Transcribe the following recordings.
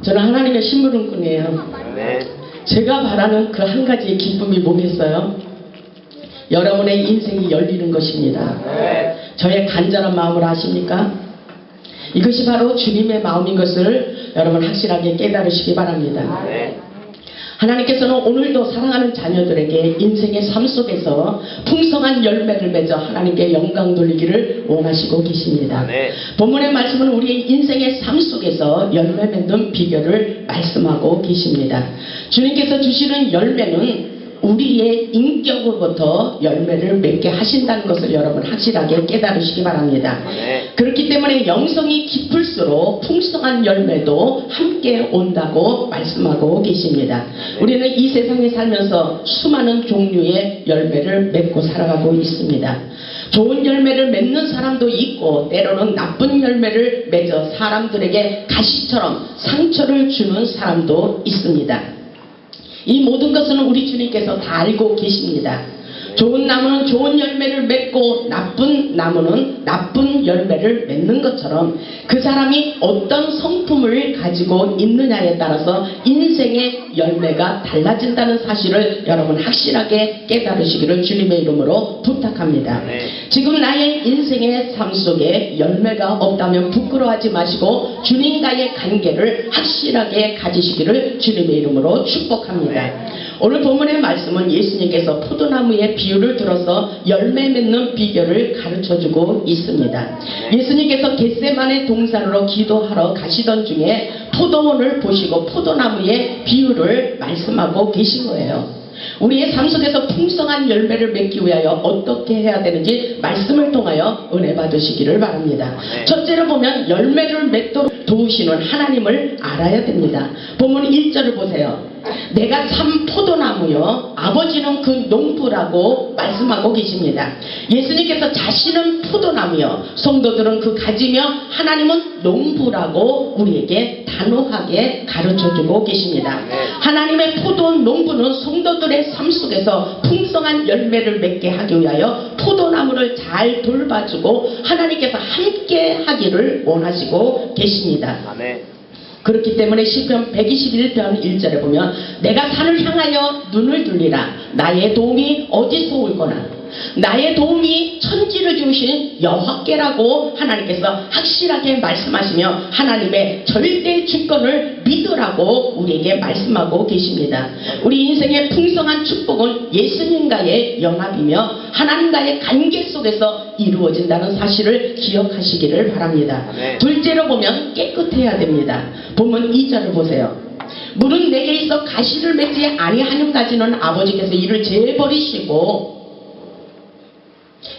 저는 하나님의 심부름꾼이에요. 제가 바라는 그 한 가지의 기쁨이 뭐겠어요? 여러분의 인생이 열리는 것입니다. 저의 간절한 마음을 아십니까? 이것이 바로 주님의 마음인 것을 여러분 확실하게 깨달으시기 바랍니다. 하나님께서는 오늘도 사랑하는 자녀들에게 인생의 삶 속에서 풍성한 열매를 맺어 하나님께 영광 돌리기를 원하시고 계십니다. 본문의 말씀은 우리의 인생의 삶 속에서 열매 맺는 비결을 말씀하고 계십니다. 주님께서 주시는 열매는 우리의 인격으로부터 열매를 맺게 하신다는 것을 여러분 확실하게 깨달으시기 바랍니다. 그렇기 때문에 영성이 깊을수록 풍성한 열매도 함께 온다고 말씀하고 계십니다. 우리는 이 세상에 살면서 수많은 종류의 열매를 맺고 살아가고 있습니다. 좋은 열매를 맺는 사람도 있고 때로는 나쁜 열매를 맺어 사람들에게 가시처럼 상처를 주는 사람도 있습니다. 이 모든 것은 우리 주님께서 다 알고 계십니다. 좋은 나무는 좋은 열매를 맺고 나쁜 나무는 나쁜 열매를 맺는 것처럼 그 사람이 어떤 성품을 가지고 있느냐에 따라서 인생의 열매가 달라진다는 사실을 여러분 확실하게 깨달으시기를 주님의 이름으로 부탁합니다. 지금 나의 인생의 삶 속에 열매가 없다면 부끄러워하지 마시고 주님과의 관계를 확실하게 가지시기를 주님의 이름으로 축복합니다. 오늘 본문의 말씀은 예수님께서 포도나무의 비유를 들어서 열매 맺는 비결을 가르쳐주고 있습니다. 예수님께서 겟세마네 동산으로 기도하러 가시던 중에 포도원을 보시고 포도나무의 비유를 말씀하고 계신 거예요. 우리의 삶 속에서 풍성한 열매를 맺기 위하여 어떻게 해야 되는지 말씀을 통하여 은혜 받으시기를 바랍니다. 첫째로 보면 열매를 맺도록 도우시는 하나님을 알아야 됩니다. 본문 1절을 보세요. 내가 참 포도나무요 아버지는 그 농부라고 말씀하고 계십니다. 예수님께서 자신은 포도나무요 성도들은 그 가지며 하나님은 농부라고 우리에게 단호하게 가르쳐주고 계십니다. 하나님의 포도원 농부는 성도들의 삶 속에서 풍성한 열매를 맺게 하기 위하여 포도나무를 잘 돌봐주고 하나님께서 함께 하기를 원하시고 계십니다. 그렇기 때문에 시편 121편 1절에 보면 내가 산을 향하여 눈을 돌리라 나의 도움이 어디서 올거나 나의 도움이 천지를 지으신 여호와께라고 하나님께서 확실하게 말씀하시며 하나님의 절대 주권을 믿으라고 우리에게 말씀하고 계십니다. 우리 인생의 풍성한 축복은 예수님과의 연합이며 하나님과의 관계 속에서 이루어진다는 사실을 기억하시기를 바랍니다. 둘째로 보면 깨끗해야 됩니다. 본문 2절을 보세요. 물은 내게 있어 가시를 맺지 아니하는까지는 아버지께서 이를 재버리시고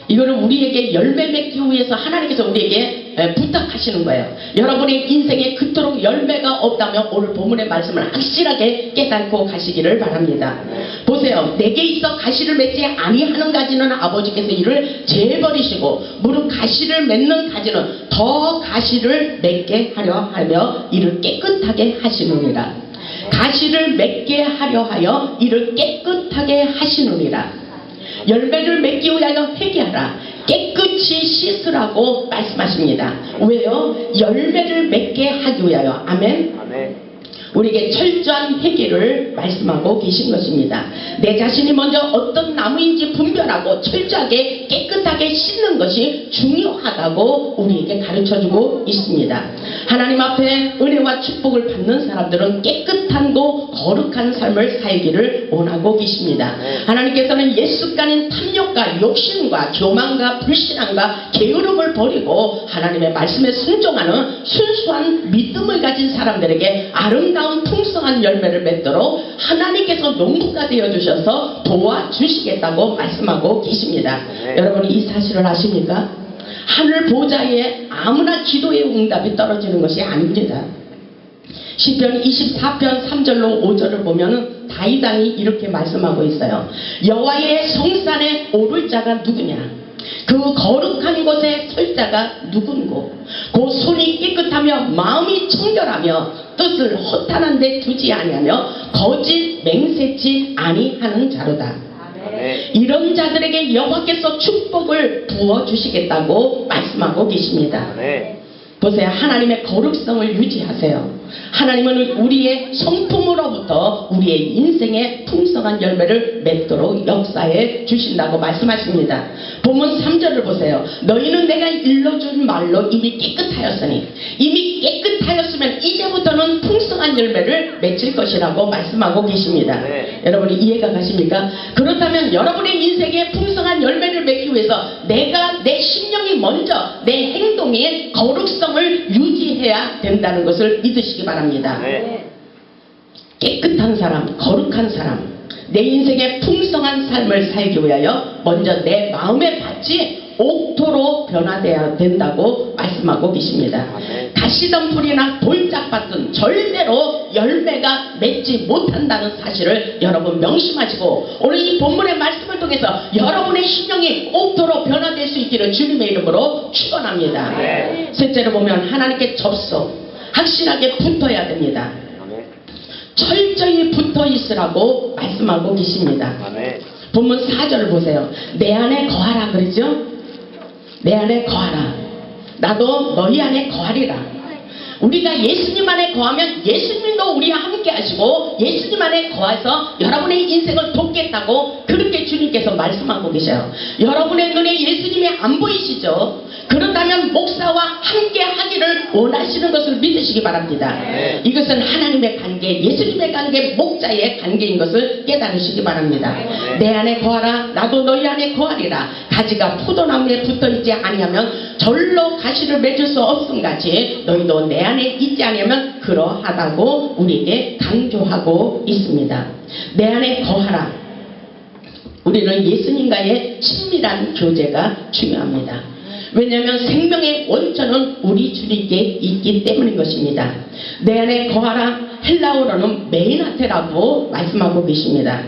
이거는 우리에게 열매 맺기 위해서 하나님께서 우리에게 부탁하시는 거예요. 여러분의 인생에 그토록 열매가 없다면 오늘 본문의 말씀을 확실하게 깨닫고 가시기를 바랍니다. 보세요. 내게 있어 가시를 맺지 아니하는 가지는 아버지께서 이를 재버리시고 무릇 가시를 맺는 가지는 더 가시를 맺게 하려 하며 이를 깨끗하게 하시느니라. 가시를 맺게 하려 하여 이를 깨끗하게 하시느니라. 열매를 맺기 위하여 회개하라. 깨끗이 씻으라고 말씀하십니다. 왜요? 열매를 맺게 하기 위하여. 아멘. 우리에게 철저한 회개를 말씀하고 계신 것입니다. 내 자신이 먼저 어떤 나무인지 분별하고 철저하게 깨끗하게 씻는 것이 중요하다고 우리에게 가르쳐주고 있습니다. 하나님 앞에 은혜와 축복을 받는 사람들은 깨끗함도 거룩한 삶을 살기를 원하고 계십니다. 하나님께서는 옛습관인 탐욕과 욕심과 교만과 불신앙과 게으름을 버리고 하나님의 말씀에 순종하는 순수한 믿음을 가진 사람들에게 아름다운 풍성한 열매를 맺도록 하나님께서 농부가 되어주셔서 도와주시겠다고 말씀하고 계십니다. 여러분 이 사실을 아십니까? 하늘 보좌에 아무나 기도의 응답이 떨어지는 것이 아닙니다. 시편 24편 3절로 5절을 보면 다윗 왕이 이렇게 말씀하고 있어요. 여호와의 성산에 오를 자가 누구냐? 그 거룩한 곳에 설 자가 누군고? 그 손이 깨끗하며 마음이 청결하며 뜻을 허탄한 데 두지 아니하며 거짓 맹세치 아니하는 자로다. 이런 자들에게 여호와께서 축복을 부어주시겠다고 말씀하고 계십니다. 보세요. 하나님의 거룩성을 유지하세요. 하나님은 우리의 성품으로부터 우리의 인생의 풍성한 열매를 맺도록 역사해 주신다고 말씀하십니다. 본문 3절을 보세요. 너희는 내가 일러준 말로 이미 깨끗하였으니, 이미 깨끗하였으면 이제부터는 풍성한 열매를 맺을 것이라고 말씀하고 계십니다. 여러분이 이해가 가십니까? 그렇다면 여러분의 인생에 풍성한 열매를 맺기 위해서 내가, 내 심령이 먼저 내 행동의 거룩성을 유지해야 된다는 것을 믿으시기 바랍니다. 깨끗한 사람, 거룩한 사람, 내 인생의 풍성한 삶을 살기 위하여 먼저 내 마음의 밭이 옥토로 변화되어야 된다고 말씀하고 계십니다. 가시덤불이나 돌짝밭은 절대로 열매가 맺지 못한다는 사실을 여러분 명심하시고, 오늘 이 본문의 말씀을 통해서 여러분의 심령이 옥토로 변화될 수 있기를 주님의 이름으로 축원합니다. 셋째로 보면 하나님께 접속, 확실하게 붙어야 됩니다. 철저히 붙어 있으라고 말씀하고 계십니다. 본문 4절을 보세요. 내 안에 거하라 그러죠? 내 안에 거하라. 나도 너희 안에 거하리라. 우리가 예수님 안에 거하면 예수님도 우리와 함께 하시고 예수님 안에 거해서 여러분의 인생을 돕겠다고 그렇게 주님께서 말씀하고 계셔요. 여러분의 눈에 예수님이 안 보이시죠? 그렇다면 목사와 함께 하기를 원하시는 것을 믿으시기 바랍니다. 이것은 하나님의 관계, 예수님의 관계, 목자의 관계인 것을 깨달으시기 바랍니다. 내 안에 거하라. 나도 너희 안에 거하리라. 가지가 포도나무에 붙어있지 아니하면 절로 가시를 맺을 수 없음같이 너희도 내 안에 있지 아니하면 그러하다고 우리에게 강조하고 있습니다. 내 안에 거하라. 우리는 예수님과의 친밀한 교제가 중요합니다. 왜냐하면 생명의 원천은 우리 주님께 있기 때문인 것입니다. 내 안에 거하라. 헬라어로는 메이나테라고 말씀하고 계십니다.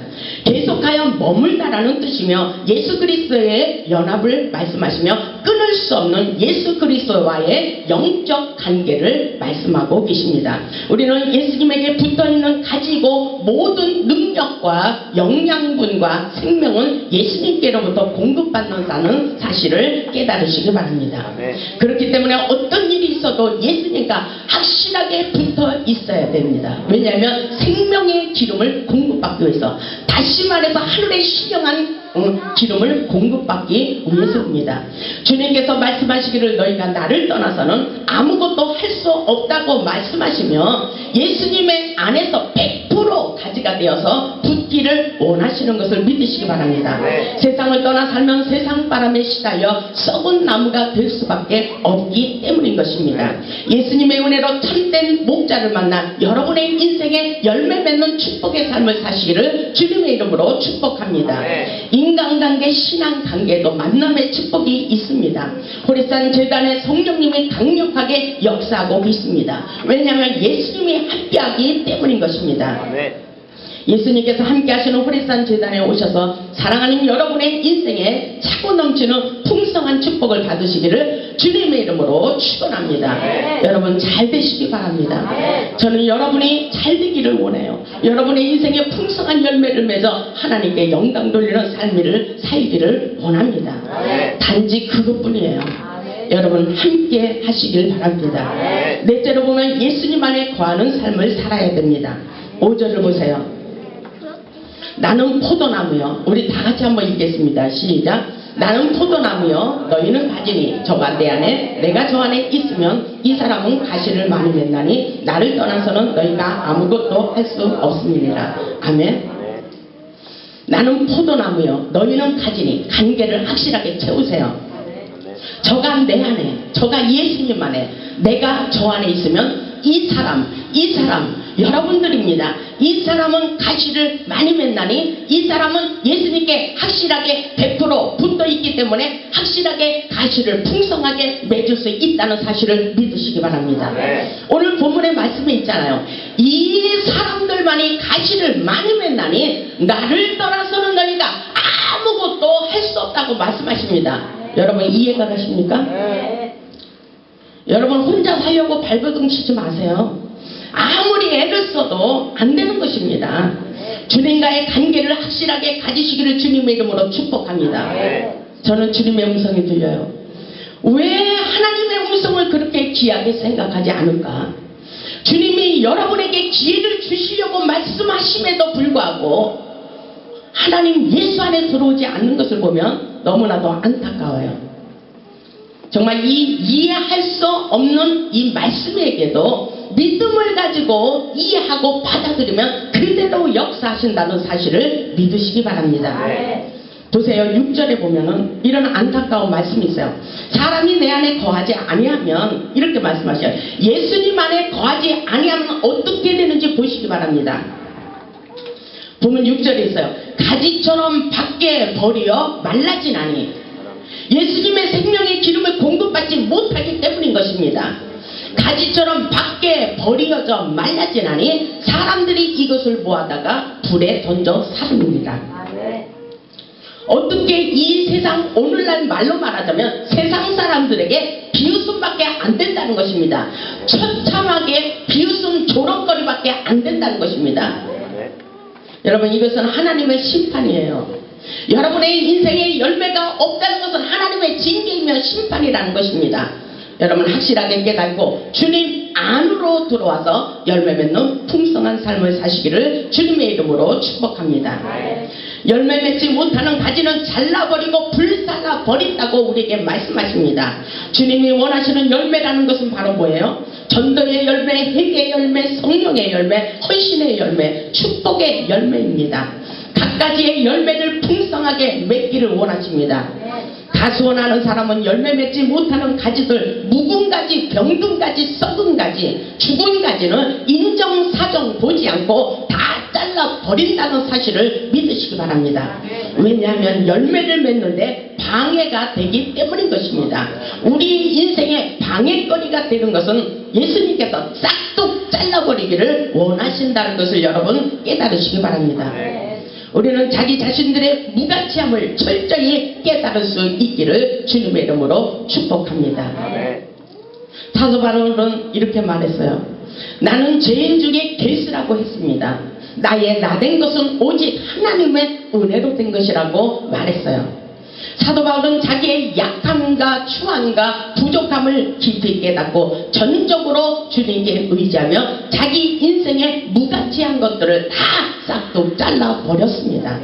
계속하여 머물다라는 뜻이며 예수 그리스도의 연합을 말씀하시며 끊을 수 없는 예수 그리스도와의 영적 관계를 말씀하고 계십니다. 우리는 예수님에게 붙어있는 가지고 모든 능력과 영양분과 생명은 예수님께로부터 공급받는다는 사실을 깨달으시기 바랍니다. 그렇기 때문에 어떤 일이 있어도 예수님과 확실하게 붙어 있어야 됩니다. 왜냐하면 생명의 기름을 공급받기 위해서, 다시 말해서 하늘의 신령한 기름을 공급받기 위해서입니다. 주님께서 말씀하시기를 너희가 나를 떠나서는 아무것도 할 수 없다고 말씀하시며 예수님의 안에서 100% 가지가 되어서 붙기를 원하시는 것을 믿으시기 바랍니다. 세상을 떠나 살면 세상 바람에 시달려 썩은 나무가 될 수밖에 없기 때문인 것입니다. 예수님의 은혜로 참된 목자를 만나 여러분의 인생에 열매 맺는 축복의 삶을 사시기를 주님의 이름으로 축복합니다. 인간관계, 신앙관계도 만남의 축복이 있습니다. 호레산 재단의 성령님이 강력하게 역사하고 있습니다. 왜냐하면 예수님이 함께하기 때문인 것입니다. 예수님께서 함께 하시는 호레산 재단에 오셔서 사랑하는 여러분의 인생에 차고 넘치는 풍성한 축복을 받으시기를 주님의 이름으로 축원합니다. 여러분 잘 되시기 바랍니다. 저는 여러분이 잘 되기를 원해요. 여러분의 인생에 풍성한 열매를 맺어 하나님께 영광 돌리는 삶을 살기를 원합니다. 단지 그것뿐이에요. 여러분 함께 하시길 바랍니다. 넷째로 보면 예수님 안에 거하는 삶을 살아야 됩니다. 5절을 보세요. 나는 포도나무요. 우리 다 같이 한번 읽겠습니다. 시작. 나는 포도나무요. 너희는 가지니 저가 내 안에 내가 저 안에 있으면 이 사람은 가시를 많이 맺나니 나를 떠나서는 너희가 아무것도 할 수 없음이니라. 아멘. 나는 포도나무요. 너희는 가지니 관계를 확실하게 채우세요. 저가 내 안에, 저가 예수님 안에, 내가 저 안에 있으면 이 사람 여러분들입니다. 이 사람은 가시를 많이 맺나니 이 사람은 예수님께 확실하게 100% 붙어 있기 때문에 확실하게 가시를 풍성하게 맺을 수 있다는 사실을 믿으시기 바랍니다. 오늘 본문에 말씀이 있잖아요. 이 사람들만이 가시를 많이 맺나니 나를 떠나서는 너희가 아무것도 할 수 없다고 말씀하십니다. 여러분 이해가 가십니까? 여러분 혼자 살려고 발버둥 치지 마세요. 아무리 애를 써도 안 되는 것입니다. 주님과의 관계를 확실하게 가지시기를 주님의 이름으로 축복합니다. 저는 주님의 음성이 들려요. 왜 하나님의 영성을 그렇게 귀하게 생각하지 않을까? 주님이 여러분에게 기회를 주시려고 말씀하심에도 불구하고 하나님 예수 안에 들어오지 않는 것을 보면 너무나도 안타까워요. 정말 이 이해할 수 없는 이 말씀에게도 믿음을 가지고 이해하고 받아들이면 그대로 역사하신다는 사실을 믿으시기 바랍니다. 보세요. 6절에 보면은 이런 안타까운 말씀이 있어요. 사람이 내 안에 거하지 아니하면, 이렇게 말씀하셔요. 예수님 안에 거하지 아니하면 어떻게 되는지 보시기 바랍니다. 보면 6절에 있어요. 가지처럼 밖에 버려 말라지나니, 예수님의 생명의 기름을 공급받지 못하기 때문인 것입니다. 가지처럼 밖에 버려져 말라지나니 사람들이 이것을 모아다가 불에 던져 사릅니다. 어떻게 이 세상, 오늘날 말로 말하자면 세상 사람들에게 비웃음밖에 안 된다는 것입니다. 처참하게 비웃음 조롱거리밖에 안 된다는 것입니다. 여러분, 이것은 하나님의 심판이에요. 여러분의 인생에 열매가 없다는 것은 하나님의 징계이며 심판이라는 것입니다. 여러분 확실하게 깨닫고 주님 안으로 들어와서 열매 맺는 풍성한 삶을 사시기를 주님의 이름으로 축복합니다. 열매 맺지 못하는 가지는 잘라버리고 불살라 버린다고 우리에게 말씀하십니다. 주님이 원하시는 열매라는 것은 바로 뭐예요? 전도의 열매, 회개의 열매, 성령의 열매, 헌신의 열매, 축복의 열매입니다. 각가지의 열매를 풍성하게 맺기를 원하십니다. 다수 원하는 사람은 열매 맺지 못하는 가지들, 묵은 가지, 병든 가지, 썩은 가지, 죽은 가지는 인정사정 보지 않고 다 잘라 버린다는 사실을 믿으시기 바랍니다. 왜냐하면 열매를 맺는데 방해가 되기 때문인 것입니다. 우리 인생의 방해거리가 되는 것은 예수님께서 싹둑 잘라버리기를 원하신다는 것을 여러분 깨달으시기 바랍니다. 우리는 자기 자신들의 무가치함을 철저히 깨달을 수 있기를 주님의 이름으로 축복합니다. 사도 바울은 이렇게 말했어요. 나는 죄인 중에 괴수라고 했습니다. 나의 나된 것은 오직 하나님의 은혜로 된 것이라고 말했어요. 사도 바울은 자기의 약함과 추함과 부족함을 깊이 깨닫고 전적으로 주님께 의지하며 자기 인생의 무가치한 것들을 다 싹둑 잘라버렸습니다.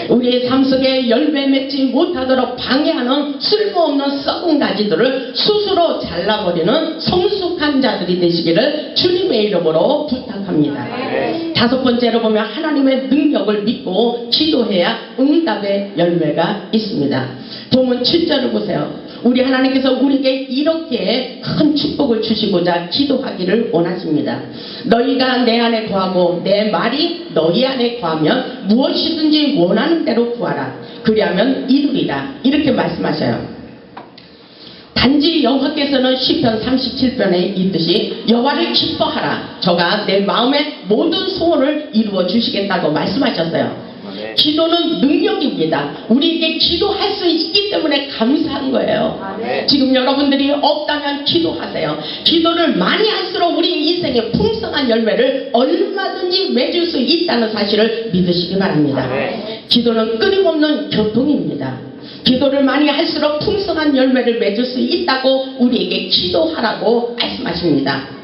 우리의 삶 속에 열매 맺지 못하도록 방해하는 쓸모없는 썩은 가지들을 스스로 잘라버리는 성숙한 자들이 되시기를 주님의 이름으로 부탁합니다. 다섯 번째로 보면 하나님의 능력을 믿고 기도해야 응답의 열매가 있습니다. 보면 7절을 보세요. 우리 하나님께서 우리에게 이렇게 큰 축복을 주시고자 기도하기를 원하십니다. 너희가 내 안에 거하고 내 말이 너희 안에 거하면 무엇이든지 원하는 대로 구하라. 그리하면 이루리라. 이렇게 말씀하셔요. 단지 여호와께서는 시편 37편에 있듯이 여호와를 기뻐하라. 저가 내 마음의 모든 소원을 이루어 주시겠다고 말씀하셨어요. 기도는 능력입니다. 우리에게 기도할 수 있기 때문에 감사한 거예요. 지금 여러분들이 없다면 기도하세요. 기도를 많이 할수록 우리 인생의 풍성한 열매를 얼마든지 맺을 수 있다는 사실을 믿으시기 바랍니다. 기도는 끊임없는 교통입니다. 기도를 많이 할수록 풍성한 열매를 맺을 수 있다고 우리에게 기도하라고 말씀하십니다.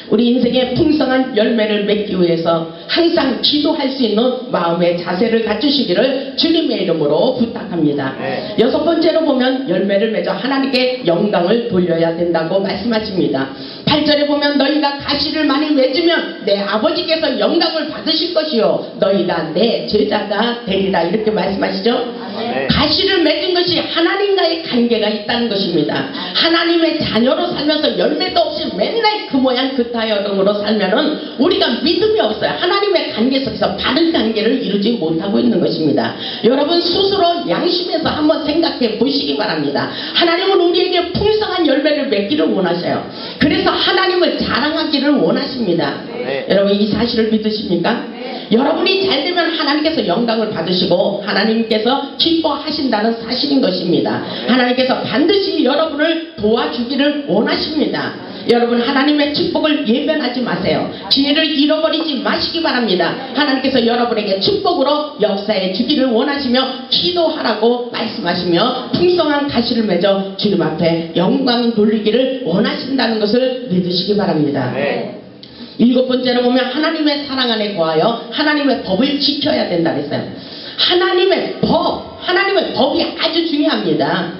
우리 인생의 풍성한 열매를 맺기 위해서 항상 기도할 수 있는 마음의 자세를 갖추시기를 주님의 이름으로 부탁합니다. 여섯 번째로 보면 열매를 맺어 하나님께 영광을 돌려야 된다고 말씀하십니다. 8절에 보면 너희가 가시를 많이 맺으면 내 아버지께서 영광을 받으실 것이요 너희가 내 제자가 되리라. 이렇게 말씀하시죠. 가시를 맺은 것이 하나님과의 관계가 있다는 것입니다. 하나님의 자녀로 살면서 열매도 없이 맨날 그 모양 그 타협으로 살면은 우리가 믿음이 없어요. 하나님의 관계 속에서 바른 관계를 이루지 못하고 있는 것입니다. 여러분 스스로 양심에서 한번 생각해 보시기 바랍니다. 하나님은 우리에게 풍성한 열매를 맺기를 원하셔요. 그래서 하나님을 자랑하기를 원하십니다. 여러분 이 사실을 믿으십니까? 여러분이 잘 되면 하나님께서 영광을 받으시고 하나님께서 기뻐하신다는 사실인 것입니다. 하나님께서 반드시 여러분을 도와주기를 원하십니다. 여러분 하나님의 축복을 예변하지 마세요. 기회를 잃어버리지 마시기 바랍니다. 하나님께서 여러분에게 축복으로 역사해 주기를 원하시며 기도하라고 말씀하시며 풍성한 가시를 맺어 주님 앞에 영광 돌리기를 원하신다는 것을 믿으시기 바랍니다. 네. 7번째로 보면 하나님의 사랑 안에 거하여 하나님의 법을 지켜야 된다 그랬어요. 하나님의 법이 아주 중요합니다.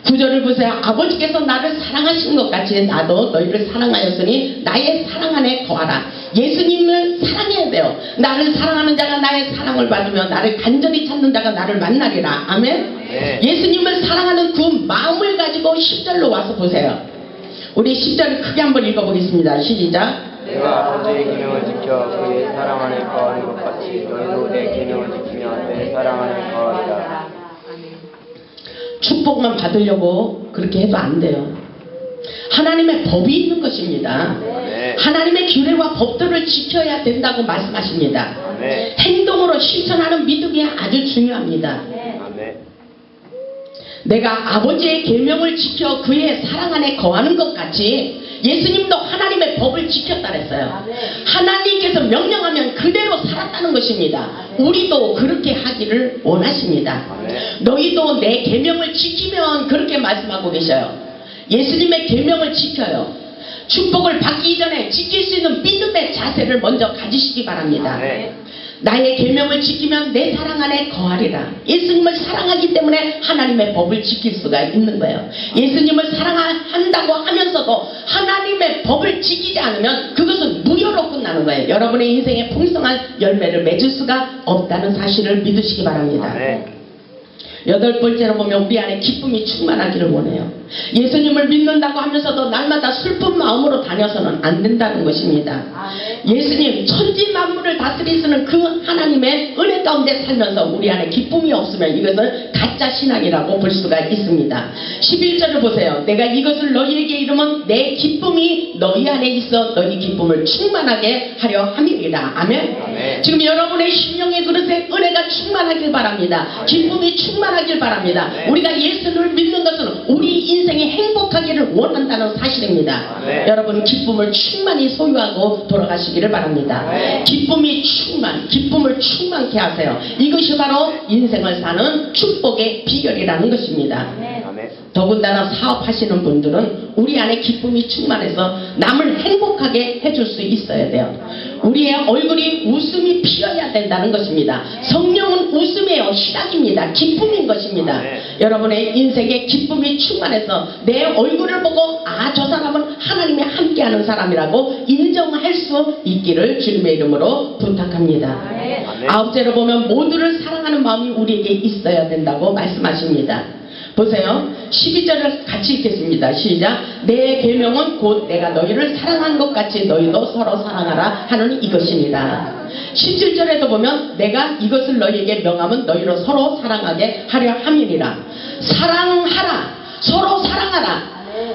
9절을 보세요. 아버지께서 나를 사랑하신 것 같이 나도 너희를 사랑하였으니 나의 사랑 안에 거하라. 예수님을 사랑해야 돼요. 나를 사랑하는 자가 나의 사랑을 받으며 나를 간절히 찾는 자가 나를 만나리라. 아멘. 네. 예수님을 사랑하는 그 마음을 가지고 10절로 와서 보세요. 우리 10절을 크게 한번 읽어보겠습니다. 시작. 내가 아버지의 계명을 지켜 그의 사랑 안에 거하는 것 같이 너희도 내 계명을 지키며 내 사랑 안에 거하리라. 축복만 받으려고 그렇게 해도 안 돼요. 하나님의 법이 있는 것입니다. 네. 하나님의 규례와 법들을 지켜야 된다고 말씀하십니다. 네. 행동으로 실천하는 믿음이 아주 중요합니다. 아멘. 내가 아버지의 계명을 지켜 그의 사랑 안에 거하는 것 같이 예수님도 하나님의 법을 지켰다 그랬어요. 하나님께서 명령하면 그대로 살았다는 것입니다. 우리도 그렇게 하기를 원하십니다. 너희도 내 계명을 지키면 그렇게 말씀하고 계셔요. 예수님의 계명을 지켜요. 축복을 받기 전에 지킬 수 있는 믿음의 자세를 먼저 가지시기 바랍니다. 나의 계명을 지키면 내 사랑 안에 거하리라. 예수님을 사랑하기 때문에 하나님의 법을 지킬 수가 있는 거예요. 예수님을 사랑한다고 하면서도 하나님의 법을 지키지 않으면 그것은 무효로 끝나는 거예요. 여러분의 인생에 풍성한 열매를 맺을 수가 없다는 사실을 믿으시기 바랍니다. 8번째로 보면 우리 안에 기쁨이 충만하기를 원해요. 예수님을 믿는다고 하면서도 날마다 슬픈 마음으로 다녀서는 안 된다는 것입니다. 예수님 천지 만물을 다스리시는 그 하나님의 은혜 가운데 살면서 우리 안에 기쁨이 없으면 이것은 가짜 신앙이라고 볼 수가 있습니다. 11절을 보세요. 내가 이것을 너희에게 이르면 내 기쁨이 너희 안에 있어 너희 기쁨을 충만하게 하려 함이니라. 아멘. 지금 여러분의 심령의 그릇에 은혜가 충만하길 바랍니다. 기쁨이 충만하길 바랍니다. 우리가 예수를 믿는 것은 우리 인생이 행복하기를 원한다는 사실입니다. 여러분 기쁨을 충만히 소유하고 돌아가시기를 바랍니다. 기쁨을 충만케 하세요. 이것이 바로 인생을 사는 축복의 비결이라는 것입니다. 더군다나 사업하시는 분들은 우리 안에 기쁨이 충만해서 남을 행복하게 해줄 수 있어야 돼요. 우리의 얼굴이 웃음이 피어야 된다는 것입니다. 성령은 웃음이에요. 희락입니다. 기쁨인 것입니다. 여러분의 인생에 기쁨이 충만해서 내 얼굴을 보고 아, 저 사람은 하나님이 함께하는 사람이라고 인정할 수 있기를 주님의 이름으로 부탁합니다. 9절을 보면 모두를 사랑하는 마음이 우리에게 있어야 된다고 말씀하십니다. 보세요. 12절을 같이 읽겠습니다. 시작. 내 계명은 곧 내가 너희를 사랑한 것 같이 너희도 서로 사랑하라 하는 이것이니라. 17절에도 보면 내가 이것을 너희에게 명하면 너희로 서로 사랑하게 하려 함이니라. 사랑하라. 서로 사랑하라.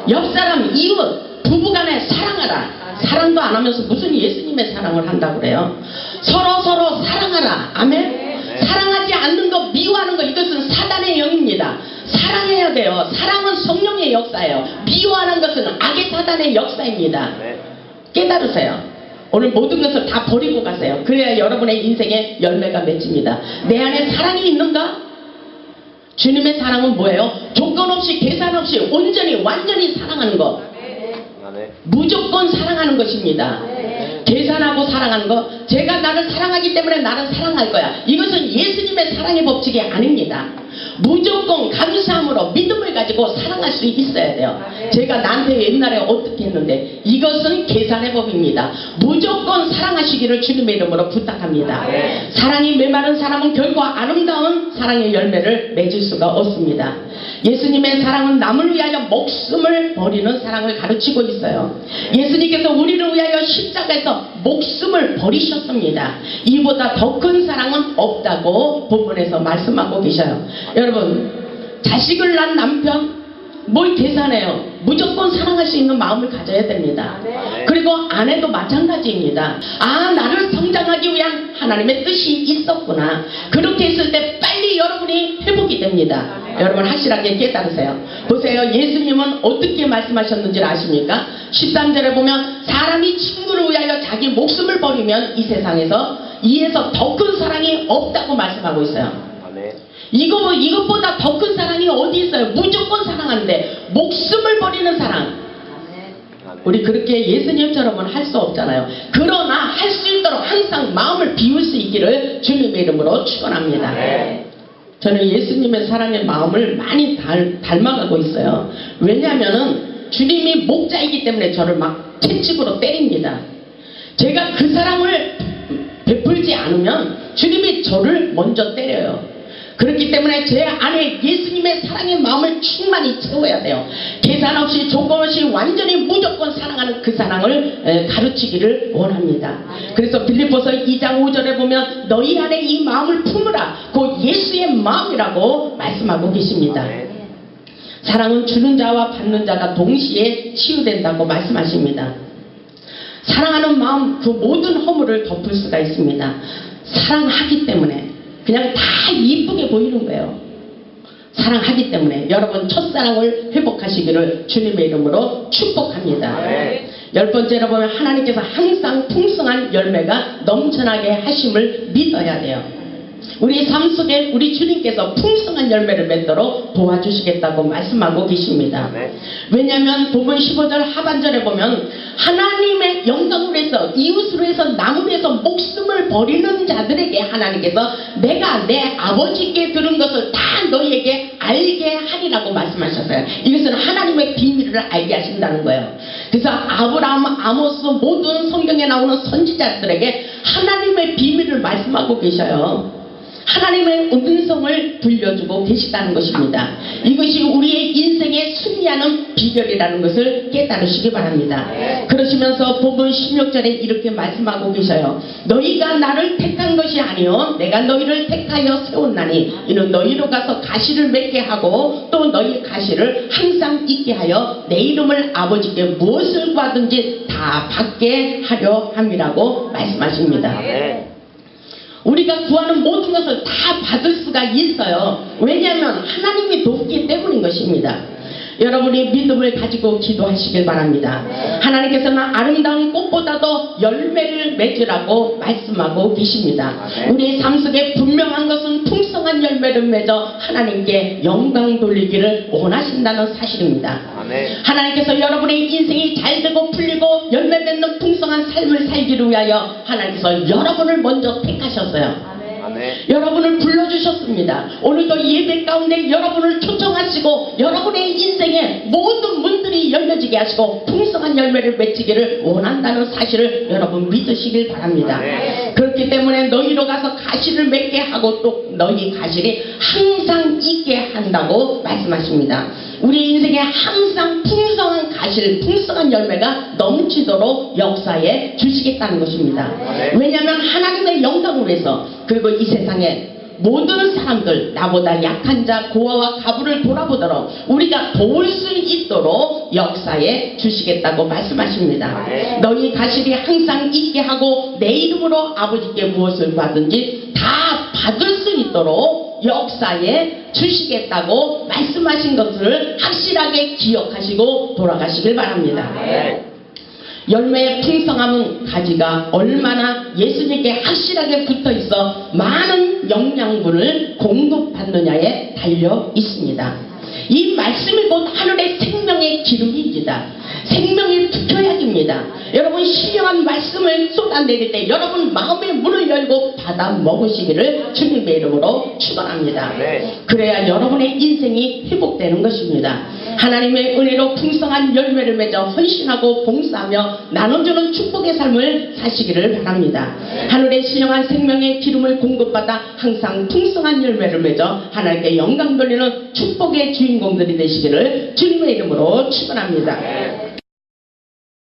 옆사람, 이웃, 부부간에 사랑하라. 사랑도 안 하면서 무슨 예수님의 사랑을 한다고 그래요. 서로 사랑하라. 아멘. 사랑하지 않는 것, 미워하는 것, 이것은 사단의 영입니다. 사랑해야 돼요. 사랑은 성령의 역사예요. 미워하는 것은 악의 사단의 역사입니다. 깨달으세요. 오늘 모든 것을 다 버리고 가세요. 그래야 여러분의 인생에 열매가 맺힙니다. 내 안에 사랑이 있는가? 주님의 사랑은 뭐예요? 조건 없이 계산 없이 온전히 완전히 사랑하는 것. 무조건 사랑하는 것입니다. 계산하고 사랑하는 것. 제가 나를 사랑하기 때문에 나를 사랑할 거야. 이것은 예수님의 사랑의 법칙이 아닙니다. 무조건 감사함으로 믿음을 가지고 사랑할 수 있어야 돼요. 제가 나한테 옛날에 어떻게 했는데 이것은 계산의 법입니다. 무조건 사랑하시기를 주님의 이름으로 부탁합니다. 사랑이 메마른 사람은 결코 아름다운 사랑의 열매를 맺을 수가 없습니다. 예수님의 사랑은 남을 위하여 목숨을 버리는 사랑을 가르치고 있어요. 예수님께서 우리를 위하여 십자가에서 목숨을 버리셨습니다. 이보다 더 큰 사랑은 없다고 본문에서 말씀하고 계셔요. 여러분, 자식을 낳은 남편, 뭘 계산해요. 무조건 사랑할 수 있는 마음을 가져야 됩니다. 그리고 아내도 마찬가지입니다. 아, 나를 성장하기 위한 하나님의 뜻이 있었구나. 그렇게 했을 때 빨리 여러분이 회복이 됩니다. 여러분 확실하게 깨달으세요. 보세요. 예수님은 어떻게 말씀하셨는지 아십니까? 13절에 보면 사람이 친구를 위하여 자기 목숨을 버리면 이 세상에서 이에서 더 큰 사랑이 없다고 말씀하고 있어요. 이것보다 더 큰 사랑이 어디 있어요? 무조건 사랑하는데 목숨을 버리는 사랑. 우리 그렇게 예수님처럼은 할 수 없잖아요. 그러나 할 수 있도록 항상 마음을 비울 수 있기를 주님의 이름으로 축원합니다. 저는 예수님의 사랑의 마음을 많이 닮아가고 있어요. 왜냐하면은 주님이 목자이기 때문에 저를 막 채찍으로 때립니다. 제가 그 사랑을 베풀지 않으면 주님이 저를 먼저 때려요. 그렇기 때문에 제 안에 예수님의 사랑의 마음을 충만히 채워야 돼요. 계산 없이 조건 없이 완전히 무조건 사랑하는 그 사랑을 가르치기를 원합니다. 그래서 빌립보서 2장 5절에 보면 너희 안에 이 마음을 품으라. 곧 예수의 마음이라고 말씀하고 계십니다. 사랑은 주는 자와 받는 자가 동시에 치유된다고 말씀하십니다. 사랑하는 마음 그 모든 허물을 덮을 수가 있습니다. 사랑하기 때문에 그냥 다 이쁘게 보이는 거예요. 사랑하기 때문에 여러분 첫사랑을 회복하시기를 주님의 이름으로 축복합니다. 열 번째로 보면 하나님께서 항상 풍성한 열매가 넘쳐나게 하심을 믿어야 돼요. 우리 삶 속에 우리 주님께서 풍성한 열매를 맺도록 도와주시겠다고 말씀하고 계십니다. 왜냐하면 본문 15절 하반절에 보면 하나님의 영광을 위해서 이웃으로 해서 남을 위해서 목숨을 버리는 자들에게 하나님께서 내가 내 아버지께 들은 것을 다 너희에게 알게 하리라고 말씀하셨어요. 이것은 하나님의 비밀을 알게 하신다는 거예요. 그래서 아브라함, 아모스 모든 성경에 나오는 선지자들에게 하나님의 비밀을 말씀하고 계셔요. 하나님의 음성을 들려주고 계시다는 것입니다. 이것이 우리의 인생에 승리하는 비결이라는 것을 깨달으시기 바랍니다. 그러시면서 본문 16절에 이렇게 말씀하고 계셔요. 너희가 나를 택한 것이 아니요 내가 너희를 택하여 세웠나니 이는 너희로 가서 가시를 맺게 하고 또 너희 가시를 항상 있게 하여 내 이름을 아버지께 무엇을 구하든지 다 받게 하려 함이라고 말씀하십니다. 우리가 구하는 모든 것을 다 받을 수가 있어요. 왜냐하면 하나님이 돕기 때문인 것입니다. 여러분이 믿음을 가지고 기도하시길 바랍니다. 하나님께서는 아름다운 꽃보다도 열매를 맺으라고 말씀하고 계십니다. 우리의 삶 속에 분명한 것은 풍성한 열매를 맺어 하나님께 영광 돌리기를 원하신다는 사실입니다. 하나님께서 여러분의 인생이 잘되고 풀리고 열매 맺는 풍성한 삶을 살기를 위하여 하나님께서 여러분을 먼저 택하셨어요. 여러분을 불러주셨습니다. 오늘도 예배 가운데 여러분을 초청하시고 여러분의 인생에 모든 문들이 열려지게 하시고 풍성한 열매를 맺히기를 원한다는 사실을 여러분 믿으시길 바랍니다. 그렇기 때문에 너희로 가서 가시를 맺게 하고 또 너희 가시를 항상 있게 한다고 말씀하십니다. 우리 인생에 항상 풍성한 가실, 풍성한 열매가 넘치도록 역사에 주시겠다는 것입니다. 왜냐하면 하나님의 영광을 위해서 그리고 이 세상에 모든 사람들 나보다 약한 자 고아와 가부를 돌아보도록 우리가 도울 수 있도록 역사에 주시겠다고 말씀하십니다. 너희 가실이 항상 있게 하고 내 이름으로 아버지께 무엇을 받든지 다 받을 수 있도록 역사에 주시겠다고 말씀하신 것을 확실하게 기억하시고 돌아가시길 바랍니다. 열매의 풍성함은 가지가 얼마나 예수님께 확실하게 붙어있어 많은 영양분을 공급받느냐에 달려 있습니다. 이 말씀이 곧 하늘의 생명의 기름입니다. 생명의 특효약입니다. 여러분 신령한 말씀을 쏟아내릴 때 여러분 마음의 문을 열고 받아 먹으시기를 주님의 이름으로 축원합니다. 그래야 여러분의 인생이 회복되는 것입니다. 하나님의 은혜로 풍성한 열매를 맺어 헌신하고 봉사하며 나눠주는 축복의 삶을 사시기를 바랍니다. 하늘의 신령한 생명의 기름을 공급받아 항상 풍성한 열매를 맺어 하나님께 영광 돌리는 축복의 주인공들이 되시기를 주님의 이름으로 축원합니다.